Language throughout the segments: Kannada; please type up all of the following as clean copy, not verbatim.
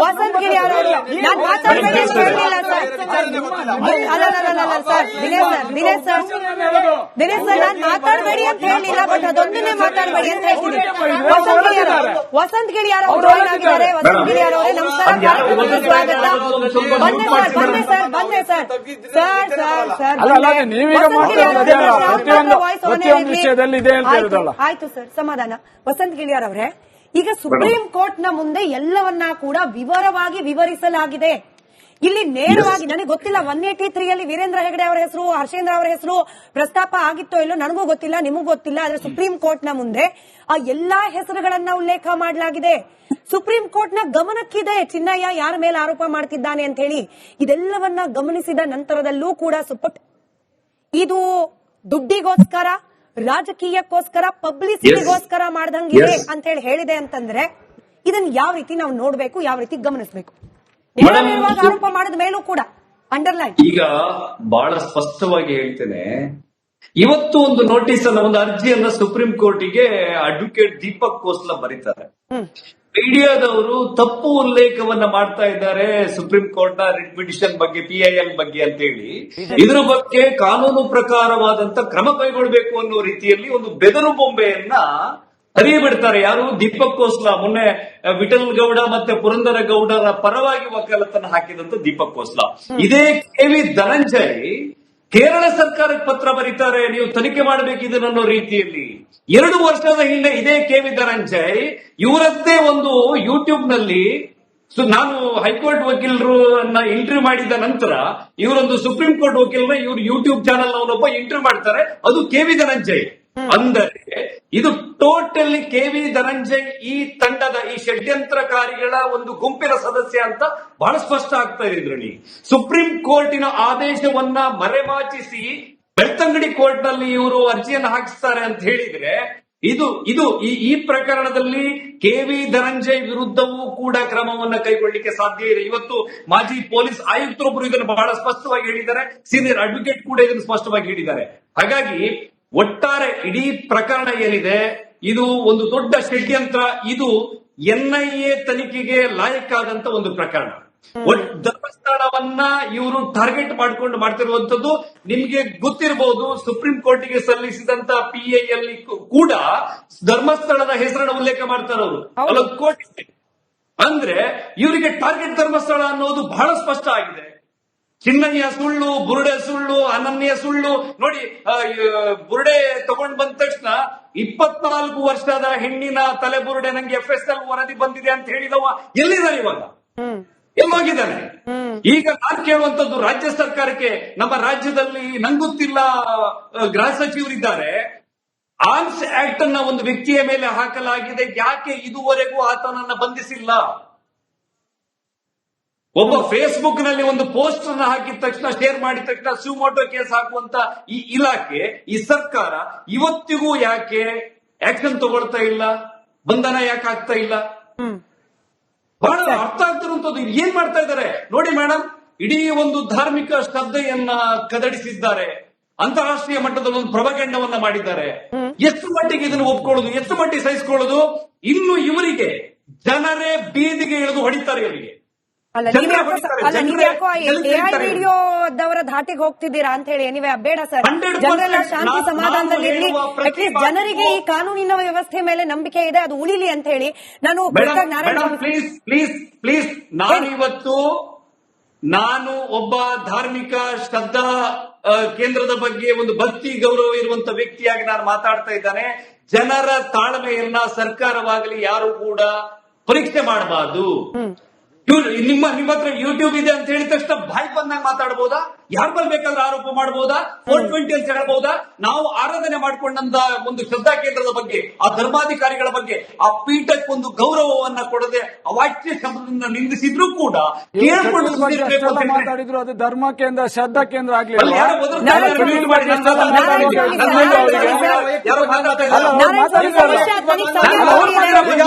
ವಸಂತ್ ಗಿರಿ ಅವರವರು ನಾನು ಮಾತಾಡಬೇಡಿ ಅಂತ ಹೇಳಿಲ್ಲ ಸರ್. ಸರ್ ದಿನೇಶ್ ಸರ್ ನಾನು ಮಾತಾಡಬೇಡಿ ಅಂತ ಹೇಳಿಲ್ಲ, ಬಟ್ ಅದೊಂದನ್ನೇ ಮಾತಾಡಬೇಡಿ ಅಂತ ಹೇಳ್ತೀನಿ. ವಸಂತ್ ಗಿರಿ ಅವರವರು ಜಾಯ್ನ್ ಆಗಿದ್ದಾರೆ. ವಸಂತ್ ಗಿರಿ ಅವರೇ ನಮಸ್ಕಾರ, ಸ್ವಾಗತ. ಬಂದೆ ಸರ್. ಆಯ್ತು ಸರ್, ಸಮಾಧಾನ. ವಸಂತ್ ಗಿಳಿಯಾರ್ ಅವರೇ, ಈಗ ಸುಪ್ರೀಂ ಕೋರ್ಟ್ ನ ಮುಂದೆ ಎಲ್ಲವನ್ನ ಕೂಡ ವಿವರವಾಗಿ ವಿವರಿಸಲಾಗಿದೆ. ಇಲ್ಲಿ ನೇರವಾಗಿ ನನಗೆ ಗೊತ್ತಿಲ್ಲ 183 ಅಲ್ಲಿ ವೀರೇಂದ್ರ ಹೆಗಡೆ ಅವರ ಹೆಸರು, ಹರ್ಷೇಂದ್ರ ಅವರ ಹೆಸರು ಪ್ರಸ್ತಾಪ ಆಗಿತ್ತೋ ಇಲ್ಲೋ ನನಗೂ ಗೊತ್ತಿಲ್ಲ, ನಿಮಗೂ ಗೊತ್ತಿಲ್ಲ. ಆದ್ರೆ ಸುಪ್ರೀಂ ಕೋರ್ಟ್ ನ ಮುಂದೆ ಆ ಎಲ್ಲಾ ಹೆಸರುಗಳನ್ನ ಉಲ್ಲೇಖ ಮಾಡಲಾಗಿದೆ. ಸುಪ್ರೀಂ ಕೋರ್ಟ್ ನ ಗಮನಕ್ಕಿದೆ ಚಿನ್ನಯ್ಯ ಯಾರ ಮೇಲೆ ಆರೋಪ ಮಾಡ್ತಿದ್ದಾನೆ ಅಂತ ಹೇಳಿ. ಇದೆಲ್ಲವನ್ನ ಗಮನಿಸಿದ ನಂತರದಲ್ಲೂ ಕೂಡ ಇದು ದುಡ್ಡಿಗೋಸ್ಕರ, ರಾಜಕೀಯಕ್ಕೋಸ್ಕರ, ಪಬ್ಲಿಸಿಟಿಗೋಸ್ಕರ ಮಾಡ್ದಂಗಿದೆ ಅಂತ ಹೇಳಿ ಹೇಳಿದೆ ಅಂತಂದ್ರೆ ಇದನ್ನ ಯಾವ ರೀತಿ ನಾವು ನೋಡ್ಬೇಕು, ಯಾವ ರೀತಿ ಗಮನಿಸಬೇಕು? ಆರೋಪ ಮಾಡಿದ ಮೇಲೂ ಕೂಡ ಅಂಡರ್ಲೈನ್. ಈಗ ಬಹಳ ಸ್ಪಷ್ಟವಾಗಿ ಹೇಳ್ತೇನೆ, ಇವತ್ತು ಒಂದು ನೋಟಿಸ್ ಅನ್ನ, ಒಂದು ಅರ್ಜಿಯನ್ನ ಸುಪ್ರೀಂ ಕೋರ್ಟಿಗೆ ಅಡ್ವೊಕೇಟ್ ದೀಪಕ್ ಕೋಸ್ಲಾ ಬರೀತಾರೆ. ಮೀಡಿಯಾದವರು ತಪ್ಪು ಉಲ್ಲೇಖವನ್ನ ಮಾಡ್ತಾ ಇದ್ದಾರೆ ಸುಪ್ರೀಂ ಕೋರ್ಟ್ ನ ರಿಟ್ ಪಿಟಿಷನ್ ಬಗ್ಗೆ, PIL ಬಗ್ಗೆ ಅಂತ ಹೇಳಿ. ಇದ್ರ ಬಗ್ಗೆ ಕಾನೂನು ಪ್ರಕಾರವಾದಂತ ಕ್ರಮ ಕೈಗೊಳ್ಳಬೇಕು ಅನ್ನೋ ರೀತಿಯಲ್ಲಿ ಒಂದು ಬೆದರು ಬೊಂಬೆಯನ್ನ ಹರಿಯಬಿಡ್ತಾರೆ. ಯಾರು? ದೀಪಕ್ ಕೋಸ್ಲಾ. ಮೊನ್ನೆ ವಿಠಲ್ ಗೌಡ ಮತ್ತೆ ಪುರಂದರ ಗೌಡರ ಪರವಾಗಿ ವಕಾಲತ್ತನ್ನು ಹಾಕಿದಂತ ದೀಪಕ್ ಕೋಸ್ಲಾ. ಇದೇ KV ಧನಂಜಯ್ ಕೇರಳ ಸರ್ಕಾರಕ್ಕೆ ಪತ್ರ ಬರೀತಾರೆ, ನೀವು ತನಿಖೆ ಮಾಡಬೇಕಿದೆ ಅನ್ನೋ ರೀತಿಯಲ್ಲಿ. 2 ವರ್ಷದ ಹಿಂದೆ ಇದೇ KV ಧನಂಜಯ್ ಇವರದ್ದೇ ಒಂದು ಯೂಟ್ಯೂಬ್ ನಲ್ಲಿ, ನಾನು ಹೈಕೋರ್ಟ್ ವಕೀಲರನ್ನ ಇಂಟರ್ವ್ಯೂ ಮಾಡಿದ ನಂತರ ಇವರೊಂದು ಸುಪ್ರೀಂ ಕೋರ್ಟ್ ವಕೀಲರ ಇವರು ಯೂಟ್ಯೂಬ್ ಚಾನಲ್ ಅವನೊಬ್ಬ ಇಂಟರ್ವ್ಯೂ ಮಾಡ್ತಾರೆ. ಅದು KV ಧನಂಜಯ್. ಅಂದರೆ ಇದು ಟೋಟಲಿ KV ಧನಂಜಯ್ ಈ ತಂಡದ, ಈ ಷಡ್ಯಂತ್ರಕಾರಿಗಳ ಒಂದು ಗುಂಪಿನ ಸದಸ್ಯ ಅಂತ ಬಹಳ ಸ್ಪಷ್ಟ ಆಗ್ತಾ ಇದೆ ಇದ್ರಲ್ಲಿ. ಸುಪ್ರೀಂ ಕೋರ್ಟಿನ ಆದೇಶವನ್ನ ಮರೆಮಾಚಿಸಿ ಬೆಳ್ತಂಗಡಿ ಕೋರ್ಟ್ ನಲ್ಲಿ ಇವರು ಅರ್ಜಿಯನ್ನು ಹಾಕಿಸ್ತಾರೆ ಅಂತ ಹೇಳಿದ್ರೆ ಇದು ಈ ಪ್ರಕರಣದಲ್ಲಿ KV ಧನಂಜಯ್ ವಿರುದ್ಧವೂ ಕೂಡ ಕ್ರಮವನ್ನ ಕೈಗೊಳ್ಳಲಿಕ್ಕೆ ಸಾಧ್ಯ ಇದೆ. ಇವತ್ತು ಮಾಜಿ ಪೊಲೀಸ್ ಆಯುಕ್ತರೊಬ್ಬರು ಇದನ್ನು ಬಹಳ ಸ್ಪಷ್ಟವಾಗಿ ಹೇಳಿದ್ದಾರೆ, ಸೀನಿಯರ್ ಅಡ್ವೊಕೇಟ್ ಕೂಡ ಇದನ್ನು ಸ್ಪಷ್ಟವಾಗಿ ಹೇಳಿದ್ದಾರೆ. ಹಾಗಾಗಿ ಒಟ್ಟಾರೆ ಇಡೀ ಪ್ರಕರಣ ಏನಿದೆ ಇದು ಒಂದು ದೊಡ್ಡ ಷಡ್ಯಂತ್ರ. ಇದು NIA ತನಿಖೆಗೆ ಲಾಯಕ್ಕಾದಂತ ಒಂದು ಪ್ರಕರಣ. ಧರ್ಮಸ್ಥಳವನ್ನ ಇವರು ಟಾರ್ಗೆಟ್ ಮಾಡ್ಕೊಂಡು ಮಾಡ್ತಿರುವಂತದ್ದು ನಿಮ್ಗೆ ಗೊತ್ತಿರಬಹುದು. ಸುಪ್ರೀಂ ಕೋರ್ಟಿಗೆ ಸಲ್ಲಿಸಿದಂತ PIL ಕೂಡ ಧರ್ಮಸ್ಥಳದ ಹೆಸರನ್ನು ಉಲ್ಲೇಖ ಮಾಡ್ತಾರೆ ಅವರು. ಅಲ್ಲೊಂದು ಕೋರ್ಟ್ ಇದೆ. ಅಂದ್ರೆ ಇವರಿಗೆ ಟಾರ್ಗೆಟ್ ಧರ್ಮಸ್ಥಳ ಅನ್ನೋದು ಬಹಳ ಸ್ಪಷ್ಟ ಆಗಿದೆ. ಚಿನ್ನಯ್ಯ ಸುಳ್ಳು, ಬುರುಡೆ ಸುಳ್ಳು, ಅನನ್ಯ ಸುಳ್ಳು. ನೋಡಿ, ಬುರುಡೆ ತಗೊಂಡ್ ಬಂದ ತಕ್ಷಣ 24 ವರ್ಷದ ಹೆಣ್ಣಿನ ತಲೆ ಬುರುಡೆ ನಂಗೆ FSL ವರದಿ ಬಂದಿದೆ ಅಂತ ಹೇಳಿದವ ಎಲ್ಲಿದ್ದಾನೆ ಇವಾಗ? ಎಲ್ಲೋಗಿದ್ದಾನೆ? ಈಗ ನಾನು ಕೇಳುವಂತದ್ದು ರಾಜ್ಯ ಸರ್ಕಾರಕ್ಕೆ, ನಮ್ಮ ರಾಜ್ಯದಲ್ಲಿ ನಂಗೊತ್ತಿಲ್ಲ ಗೃಹ ಸಚಿವರಿದ್ದಾರೆ, ಆರ್ಮ್ಸ್ ಆಕ್ಟ್ ಅನ್ನ ಒಂದು ವ್ಯಕ್ತಿಯ ಮೇಲೆ ಹಾಕಲಾಗಿದೆ, ಯಾಕೆ ಇದುವರೆಗೂ ಆತನನ್ನ ಬಂಧಿಸಿಲ್ಲ? ಒಬ್ಬ ಫೇಸ್ಬುಕ್ ನಲ್ಲಿ ಒಂದು ಪೋಸ್ಟ್ ಅನ್ನು ಹಾಕಿದ ತಕ್ಷಣ, ಶೇರ್ ಮಾಡಿದ ತಕ್ಷಣ ಸುಮೋಟೋ ಕೇಸ್ ಹಾಕುವಂತ ಈ ಇಲಾಖೆ, ಈ ಸರ್ಕಾರ ಇವತ್ತಿಗೂ ಯಾಕೆ ಆಕ್ಷನ್ ತಗೊಳ್ತಾ ಇಲ್ಲ? ಬಂಧನ ಯಾಕೆ ಆಗ್ತಾ ಇಲ್ಲ? ಬಹಳ ಅರ್ಥ ಆಗ್ತಿರುವಂತದ್ದು ಏನ್ ಮಾಡ್ತಾ ಇದ್ದಾರೆ ನೋಡಿ ಮೇಡಮ್. ಇಡೀ ಒಂದು ಧಾರ್ಮಿಕ ಶ್ರದ್ಧೆಯನ್ನ ಕದಡಿಸಿದ್ದಾರೆ, ಅಂತಾರಾಷ್ಟ್ರೀಯ ಮಟ್ಟದಲ್ಲಿ ಒಂದು ಪ್ರಭಾಕಂಡವನ್ನ ಮಾಡಿದ್ದಾರೆ. ಎಷ್ಟು ಮಟ್ಟಿಗೆ ಇದನ್ನು ಒಪ್ಕೊಳ್ಳೋದು, ಎಷ್ಟು ಮಟ್ಟಿಗೆ ಸಹಿಸಿಕೊಳ್ಳೋದು? ಇನ್ನು ಇವರಿಗೆ ಜನರೇ ಬೀದಿಗೆ ಇಳಿದು ಹೊಡಿತಾರೆ ಇವರಿಗೆ. ವಿಡಿಯೋದವರ ಧಾಟಿಗೆ ಹೋಗ್ತಿದ್ದೀರಾ ಅಂತ ಹೇಳಿ. ನೀವೇ ಬೇಡ ಸರ್, ಜನರೆಲ್ಲ ಶಾಂತಿ ಸಮಾಧಾನದಲ್ಲಿರಲಿ. ಅಟ್ಲೀಸ್ಟ್ ಜನರಿಗೆ ಈ ಕಾನೂನಿನ ವ್ಯವಸ್ಥೆ ಮೇಲೆ ನಂಬಿಕೆ ಇದೆ, ಅದು ಉಳಿಲಿ ಅಂತ ಹೇಳಿ ನಾನು ಪ್ಲೀಸ್ ನಾನು ಒಬ್ಬ ಧಾರ್ಮಿಕ ಶ್ರದ್ಧಾ ಕೇಂದ್ರದ ಬಗ್ಗೆ ಒಂದು ಭಕ್ತಿ ಗೌರವ ಇರುವಂತ ವ್ಯಕ್ತಿಯಾಗಿ ನಾನು ಮಾತಾಡ್ತಾ ಇದ್ದಾನೆ. ಜನರ ತಾಳ್ಮೆಯನ್ನ ಸರ್ಕಾರವಾಗಲಿ ಯಾರು ಕೂಡ ಪರೀಕ್ಷೆ ಮಾಡಬಾರ್ದು. ನಿಮ್ಮ ಹತ್ರ ಯೂಟ್ಯೂಬ್ ಇದೆ ಅಂತ ಹೇಳಿದ ತಕ್ಷಣ ಬಾಯಿ ಬಂದಾಗ ಮಾತಾಡಬಹುದಾ? ಯಾರು ಬರ್ಬೇಕಾದ್ರೆ ಆರೋಪ ಮಾಡಬಹುದಾ? 420 ಅಂತ ಹೇಳಬಹುದಾ? ನಾವು ಆರಾಧನೆ ಮಾಡಿಕೊಂಡಂತ ಒಂದು ಶ್ರದ್ಧಾ ಕೇಂದ್ರದ ಬಗ್ಗೆ, ಆ ಧರ್ಮಾಧಿಕಾರಿಗಳ ಬಗ್ಗೆ, ಆ ಪೀಠಕ್ಕೆ ಒಂದು ಗೌರವವನ್ನ ಕೊಡದೆ ಅವಾಚ್ಯ ಶಬ್ದದಿಂದ ನಿಂದಿಸಿದ್ರು ಕೂಡ ಮಾತಾಡಿದ್ರು. ಅದು ಧರ್ಮ ಕೇಂದ್ರ, ಶ್ರದ್ಧಾ ಕೇಂದ್ರ ಆಗ್ಲಿಲ್ಲ.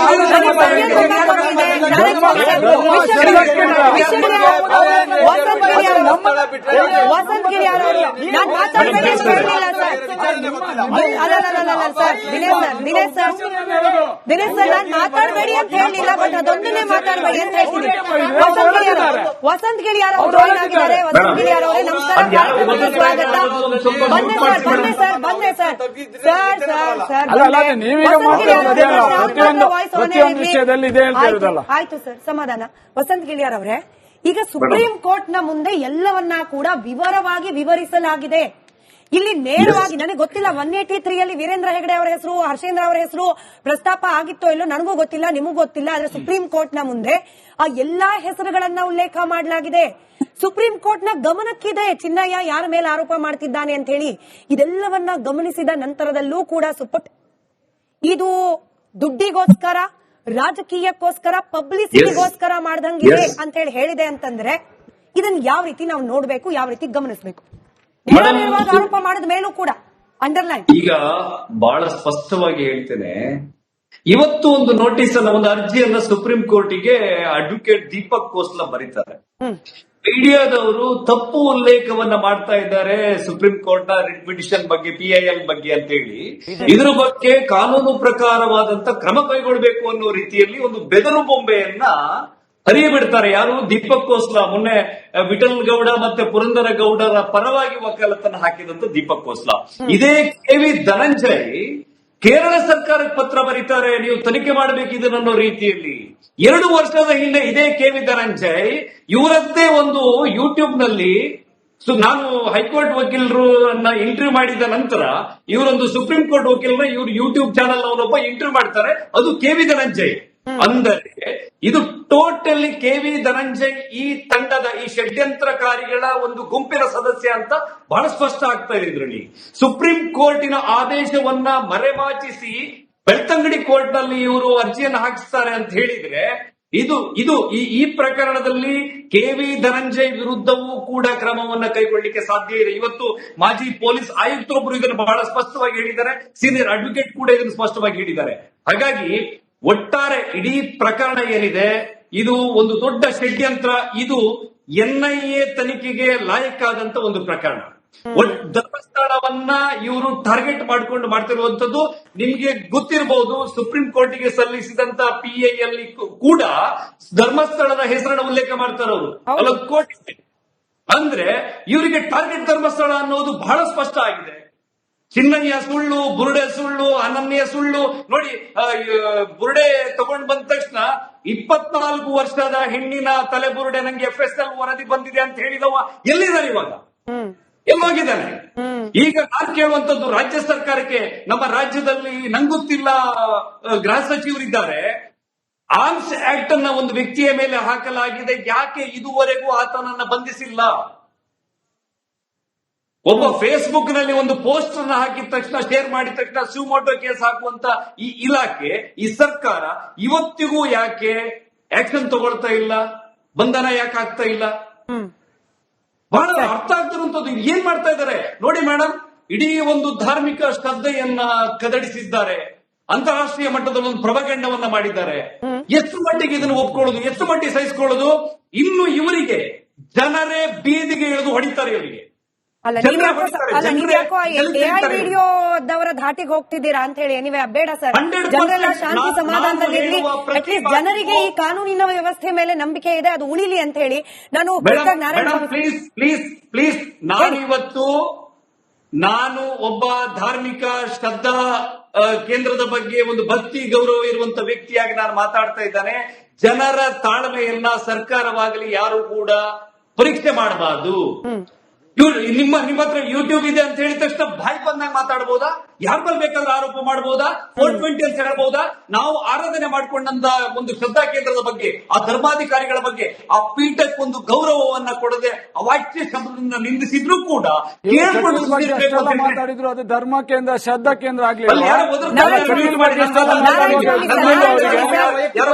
ವಸಂತ್ ಗಿರಿ ಅವರವರು ನಾನು ಮಾತಾಡಬೇಡಿ ಅಂತ ಹೇಳಿಲ್ಲ ಸರ್. ಸರ್ ದಿನೇಶ್ ಸರ್ ನಾನು ಮಾತಾಡಬೇಡಿ ಅಂತ ಹೇಳಿಲ್ಲ, ಬಟ್ ಅದೊಂದನ್ನೇ ಮಾತಾಡಬೇಡಿ ಅಂತ ಹೇಳ್ತೀನಿ. ವಸಂತ್ ಗಿಳಿಯಾರ್ ಅವರು ಜಾಯಿನ್ ಆಗಿದ್ದಾರೆ. ವಸಂತ್ ಗಿಳಿಯಾರ್ ಅವರೇ ನಮಸ್ಕಾರ, ಕಾರ್ಯಕ್ರಮಕ್ಕೆ ಸ್ವಾಗತ. ಬಂದೆ ಸರ್. ಆಯ್ತು ಸರ್, ಸಮಾಧಾನ. ವಸಂತ್ ಗಿಳಿಯಾರ್ ಅವರೇ, ಈಗ ಸುಪ್ರೀಂ ಕೋರ್ಟ್ ನ ಮುಂದೆ ಎಲ್ಲವನ್ನ ಕೂಡ ವಿವರವಾಗಿ ವಿವರಿಸಲಾಗಿದೆ. ಇಲ್ಲಿ ನೇರವಾಗಿ ನನಗೆ ಗೊತ್ತಿಲ್ಲ 183ಯಲ್ಲಿ ವೀರೇಂದ್ರ ಹೆಗಡೆ ಅವರ ಹೆಸರು, ಹರ್ಷೇಂದ್ರ ಅವರ ಹೆಸರು ಪ್ರಸ್ತಾಪ ಆಗಿತ್ತೋ ಇಲ್ಲೋ ನನಗೂ ಗೊತ್ತಿಲ್ಲ, ನಿಮಗೂ ಗೊತ್ತಿಲ್ಲ. ಆದ್ರೆ ಸುಪ್ರೀಂ ಕೋರ್ಟ್ ನ ಮುಂದೆ ಆ ಎಲ್ಲಾ ಹೆಸರುಗಳನ್ನ ಉಲ್ಲೇಖ ಮಾಡಲಾಗಿದೆ. ಸುಪ್ರೀಂ ಕೋರ್ಟ್ ನ ಗಮನಕ್ಕಿದೆ ಚಿನ್ನಯ್ಯ ಯಾರ ಮೇಲೆ ಆರೋಪ ಮಾಡ್ತಿದ್ದಾನೆ ಅಂತ ಹೇಳಿ. ಇದೆಲ್ಲವನ್ನ ಗಮನಿಸಿದ ನಂತರದಲ್ಲೂ ಕೂಡ ಇದು ದುಡ್ಡಿಗೋಸ್ಕರ, ರಾಜಕೀಯಕ್ಕೋಸ್ಕರ, ಪಬ್ಲಿಸಿಟಿಗೋಸ್ಕರ ಮಾಡ್ದಂಗಿದೆ ಅಂತ ಹೇಳಿದೆ ಅಂತಂದ್ರೆ ಇದನ್ನ ಯಾವ ರೀತಿ ನಾವು ನೋಡ್ಬೇಕು, ಯಾವ ರೀತಿ ಗಮನಿಸಬೇಕು? ನೇರವಾಗಿ ಆರೋಪ ಮಾಡಿದ ಮೇಲೂ ಕೂಡ ಅಂಡರ್ಲೈನ್. ಈಗ ಬಹಳ ಸ್ಪಷ್ಟವಾಗಿ ಹೇಳ್ತೇನೆ, ಇವತ್ತು ಒಂದು ನೋಟಿಸ್ ಅನ್ನ, ಒಂದು ಅರ್ಜಿಯನ್ನ ಸುಪ್ರೀಂ ಕೋರ್ಟಿಗೆ ಅಡ್ವೊಕೇಟ್ ದೀಪಕ್ ಕೋಸ್ಲಾ ಬರೀತಾರೆ. ಮೀಡಿಯಾದವರು ತಪ್ಪು ಉಲ್ಲೇಖವನ್ನ ಮಾಡ್ತಾ ಇದ್ದಾರೆ ಸುಪ್ರೀಂ ಕೋರ್ಟ್ ನ ರಿಟ್ ಪಿಟಿಷನ್ ಬಗ್ಗೆ, PIL ಬಗ್ಗೆ ಅಂತ ಹೇಳಿ. ಇದ್ರ ಬಗ್ಗೆ ಕಾನೂನು ಪ್ರಕಾರವಾದಂತ ಕ್ರಮ ಕೈಗೊಳ್ಳಬೇಕು ಅನ್ನೋ ರೀತಿಯಲ್ಲಿ ಒಂದು ಬೆದರು ಬೊಂಬೆಯನ್ನ ಹರಿಯಬಿಡ್ತಾರೆ. ಯಾರು? ದೀಪಕ್ ಕೋಸ್ಲಾ. ಮೊನ್ನೆ ವಿಠಲ್ ಗೌಡ ಮತ್ತೆ ಪುರಂದರ ಗೌಡರ ಪರವಾಗಿ ವಕಾಲತನ್ನು ಹಾಕಿದಂತ ದೀಪಕ್ ಕೋಸ್ಲಾ. ಇದೇ KV ಧನಂಜಯ್ ಕೇರಳ ಸರ್ಕಾರಕ್ಕೆ ಪತ್ರ ಬರೀತಾರೆ, ನೀವು ತನಿಖೆ ಮಾಡಬೇಕಿದೆ ಅನ್ನೋ ರೀತಿಯಲ್ಲಿ. 2 ವರ್ಷದ ಹಿಂದೆ ಇದೇ KV ಧನಂಜಯ್ ಇವರದ್ದೇ ಒಂದು ಯೂಟ್ಯೂಬ್ ನಲ್ಲಿ, ನಾನು ಹೈಕೋರ್ಟ್ ವಕೀಲರು ಇಂಟರ್ವ್ಯೂ ಮಾಡಿದ ನಂತರ ಇವರೊಂದು ಸುಪ್ರೀಂ ಕೋರ್ಟ್ ವಕೀಲರ ಇವರು ಯೂಟ್ಯೂಬ್ ಚಾನಲ್ ಅವನೊಬ್ಬ ಇಂಟರ್ವ್ಯೂ ಮಾಡ್ತಾರೆ, ಅದು KV ಧನಂಜಯ್. ಅಂದರೆ ಇದು ಟೋಟಲಿ KV ಧನಂಜಯ್ ಈ ತಂಡದ, ಈ ಷಡ್ಯಂತ್ರಕಾರಿಗಳ ಒಂದು ಗುಂಪಿನ ಸದಸ್ಯ ಅಂತ ಬಹಳ ಸ್ಪಷ್ಟ ಆಗ್ತಾ ಇದೆ ಇದರಲ್ಲಿ. ಸುಪ್ರೀಂ ಕೋರ್ಟಿನ ಆದೇಶವನ್ನ ಮರೆಮಾಚಿಸಿ ಬೆಳ್ತಂಗಡಿ ಕೋರ್ಟ್ ನಲ್ಲಿ ಇವರು ಅರ್ಜಿಯನ್ನು ಹಾಕಿಸ್ತಾರೆ ಅಂತ ಹೇಳಿದ್ರೆ ಇದು ಈ ಪ್ರಕರಣದಲ್ಲಿ KV ಧನಂಜಯ್ ವಿರುದ್ಧವೂ ಕೂಡ ಕ್ರಮವನ್ನ ಕೈಗೊಳ್ಳಲಿಕ್ಕೆ ಸಾಧ್ಯ ಇದೆ. ಇವತ್ತು ಮಾಜಿ ಪೊಲೀಸ್ ಆಯುಕ್ತರೊಬ್ಬರು ಇದನ್ನು ಬಹಳ ಸ್ಪಷ್ಟವಾಗಿ ಹೇಳಿದ್ದಾರೆ, ಸೀನಿಯರ್ ಅಡ್ವೊಕೇಟ್ ಕೂಡ ಇದನ್ನು ಸ್ಪಷ್ಟವಾಗಿ ಹೇಳಿದ್ದಾರೆ. ಹಾಗಾಗಿ ಒಟ್ಟಾರೆ ಇಡೀ ಪ್ರಕರಣ ಏನಿದೆ ಇದು ಒಂದು ದೊಡ್ಡ ಷಡ್ಯಂತ್ರ. ಇದು NIA ತನಿಖೆಗೆ ಲಾಯಕ್ಕಾದಂತ ಒಂದು ಪ್ರಕರಣ. ಧರ್ಮಸ್ಥಳವನ್ನ ಇವರು ಟಾರ್ಗೆಟ್ ಮಾಡ್ಕೊಂಡು ಮಾಡ್ತಿರುವಂತದ್ದು ನಿಮ್ಗೆ ಗೊತ್ತಿರಬಹುದು. ಸುಪ್ರೀಂ ಕೋರ್ಟ್ಗೆ ಸಲ್ಲಿಸಿದಂತ PIL ಕೂಡ ಧರ್ಮಸ್ಥಳದ ಹೆಸರನ್ನ ಉಲ್ಲೇಖ ಮಾಡ್ತಾರೆ ಅವರು. ಕೋರ್ಟ್ ಅಂದ್ರೆ ಇವರಿಗೆ ಟಾರ್ಗೆಟ್ ಧರ್ಮಸ್ಥಳ ಅನ್ನೋದು ಬಹಳ ಸ್ಪಷ್ಟ ಆಗಿದೆ. ಚಿನ್ನಯ್ಯ ಸುಳ್ಳು, ಬುರುಡೆ ಸುಳ್ಳು, ಅನನ್ಯ ಸುಳ್ಳು. ನೋಡಿ, ಬುರುಡೆ ತಗೊಂಡ್ ಬಂದ ತಕ್ಷಣ 24 ವರ್ಷದ ಹೆಣ್ಣಿನ ತಲೆಬುರುಡೆ ನಂಗೆ FSL ವರದಿ ಬಂದಿದೆ ಅಂತ ಹೇಳಿದವ ಎಲ್ಲಿದ್ದಾರೆ ಇವಾಗ? ಎಲ್ಲೋಗಿದ್ದಾನೆ? ಈಗ ನಾನು ಕೇಳುವಂತದ್ದು ರಾಜ್ಯ ಸರ್ಕಾರಕ್ಕೆ, ನಮ್ಮ ರಾಜ್ಯದಲ್ಲಿ ನಂಗೊತ್ತಿಲ್ಲ ಗೃಹ ಸಚಿವರಿದ್ದಾರೆ, ಆರ್ಮ್ಸ್ ಆಕ್ಟ್ ಅನ್ನ ಒಂದು ವ್ಯಕ್ತಿಯ ಮೇಲೆ ಹಾಕಲಾಗಿದೆ, ಯಾಕೆ ಇದುವರೆಗೂ ಆತನನ್ನ ಬಂಧಿಸಿಲ್ಲ? ಒಬ್ಬ ಫೇಸ್ಬುಕ್ ನಲ್ಲಿ ಒಂದು ಪೋಸ್ಟ್ ಅನ್ನ ಹಾಕಿದ ತಕ್ಷಣ, ಶೇರ್ ಮಾಡಿದ ತಕ್ಷಣ ಸುಮೋಟೋ ಕೇಸ್ ಹಾಕುವಂತ ಈ ಇಲಾಖೆ, ಈ ಸರ್ಕಾರ ಇವತ್ತಿಗೂ ಯಾಕೆ ಆಕ್ಷನ್ ತಗೊಳ್ತಾ ಇಲ್ಲ? ಬಂಧನ ಯಾಕೆ ಆಗ್ತಾ ಇಲ್ಲ? ಬಹಳ ಅರ್ಥ ಆಗ್ತಿರುವಂತದ್ದು ಏನ್ ಮಾಡ್ತಾ ಇದ್ದಾರೆ ನೋಡಿ ಮೇಡಮ್. ಇಡೀ ಒಂದು ಧಾರ್ಮಿಕ ಶ್ರದ್ಧೆಯನ್ನ ಕದಡಿಸಿದ್ದಾರೆ, ಅಂತಾರಾಷ್ಟ್ರೀಯ ಮಟ್ಟದಲ್ಲಿ ಒಂದು ಪ್ರಭಾಗಂಡವನ್ನ ಮಾಡಿದ್ದಾರೆ. ಎಷ್ಟು ಮಟ್ಟಿಗೆ ಇದನ್ನು ಒಪ್ಕೊಳ್ಳೋದು, ಎಷ್ಟು ಮಟ್ಟಿಗೆ ಸಹಿಸಿಕೊಳ್ಳೋದು? ಇನ್ನು ಇವರಿಗೆ ಜನರೇ ಬೀದಿಗೆ ಇಳಿದು ಹೊಡಿತಾರೆ ಇವರಿಗೆ. ನೀವ್ಯಾಕೋ AI ವಿಡಿಯೋದವರ ಧಾಟಿಗೆ ಹೋಗ್ತಿದ್ದೀರಾ ಅಂತ ಹೇಳಿ. ನೀವೇ ಬೇಡ ಸರ್, ಜನರೆಲ್ಲ ಶಾಂತಿ ಸಮಾಧಾನದಲ್ಲಿರಲಿ. ಅಟ್ಲೀಸ್ಟ್ ಜನರಿಗೆ ಈ ಕಾನೂನಿನ ವ್ಯವಸ್ಥೆ ಮೇಲೆ ನಂಬಿಕೆ ಇದೆ, ಅದು ಉಳಿಲಿ ಅಂತ ಹೇಳಿ ನಾನು ಪ್ಲೀಸ್ ನಾನು ಒಬ್ಬ ಧಾರ್ಮಿಕ ಶ್ರದ್ಧಾ ಕೇಂದ್ರದ ಬಗ್ಗೆ ಒಂದು ಭಕ್ತಿ ಗೌರವ ಇರುವಂತ ವ್ಯಕ್ತಿಯಾಗಿ ನಾನು ಮಾತಾಡ್ತಾ ಇದ್ದಾನೆ. ಜನರ ತಾಳ್ಮೆಯನ್ನ ಸರ್ಕಾರವಾಗಲಿ ಯಾರು ಕೂಡ ಪರೀಕ್ಷೆ ಮಾಡಬಾರದು. ನಿಮ್ಮ ಹತ್ರ ಯೂಟ್ಯೂಬ್ ಇದೆ ಅಂತ ಹೇಳಿದ ತಕ್ಷಣ ಬಾಯಿ ಬಂದಾಗ ಮಾತಾಡಬಹುದಾ? ಯಾರ ಮೇಲೆ ಬೇಕಾದ್ರೆ ಆರೋಪ ಮಾಡಬಹುದಾ? 420 ಅಂತ ಹೇಳಬಹುದಾ? ನಾವು ಆರಾಧನೆ ಮಾಡ್ಕೊಂಡಂತ ಒಂದು ಶ್ರದ್ಧಾ ಕೇಂದ್ರದ ಬಗ್ಗೆ, ಆ ಧರ್ಮಾಧಿಕಾರಿಗಳ ಬಗ್ಗೆ, ಆ ಪೀಠಕ್ಕೆ ಒಂದು ಗೌರವವನ್ನ ಕೊಡದೆ ಅವಾಚ್ಯ ಶಬ್ದದಿಂದ ನಿಂದಿಸಿದ್ರು ಕೂಡ ಮಾತಾಡಿದ್ರು ಅದು ಧರ್ಮ ಕೇಂದ್ರ, ಶ್ರದ್ಧಾ ಕೇಂದ್ರ ಆಗ್ಲಿಲ್ಲ. ಯಾರು